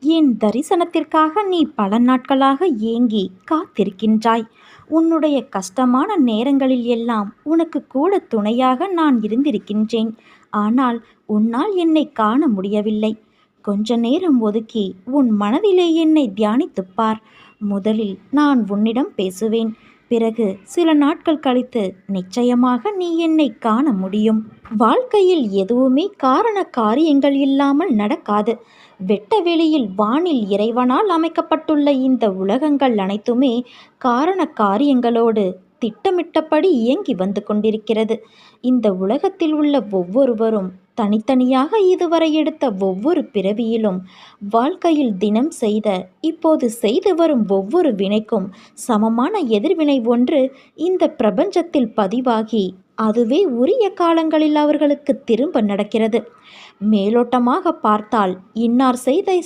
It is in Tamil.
என் தரிசனத்திற்காக நீ பல நாட்களாக ஏங்கி காத்திருக்கின்றாய். உன்னுடைய கஷ்டமான நேரங்களில் எல்லாம் உனக்கு கூட துணையாக நான் இருந்திருக்கின்றேன். ஆனால் உன்னால் என்னை காண முடியவில்லை. கொஞ்ச நேரம் ஒதுக்கி உன் மனதிலே என்னை தியானித்துப் பார். முதலில் நான் உன்னிடம் பேசுவேன். பிறகு சில நாட்கள் கழித்து நிச்சயமாக நீ என்னை காண முடியும். வாழ்க்கையில் எதுவுமே காரண காரியங்கள் இல்லாமல் நடக்காது. வெட்ட வெளியில் வானில் இறைவனால் அமைக்கப்பட்டுள்ள இந்த உலகங்கள் அனைத்துமே காரண காரியங்களோடு திட்டமிட்டபடி இயங்கி வந்து கொண்டிருக்கிறது. இந்த உலகத்தில் உள்ள ஒவ்வொருவரும் தனித்தனியாக இதுவரை எடுத்த ஒவ்வொரு பிறவியிலும் வாழ்க்கையில் தினம் செய்த, இப்போது செய்து வரும் ஒவ்வொரு வினைக்கும் சமமான எதிர்வினை ஒன்று இந்த பிரபஞ்சத்தில் பதிவாகி அதுவே உரிய காலங்களில் அவர்களுக்கு திரும்ப நடக்கிறது. மேலோட்டமாக பார்த்தால் இன்னார் செய்த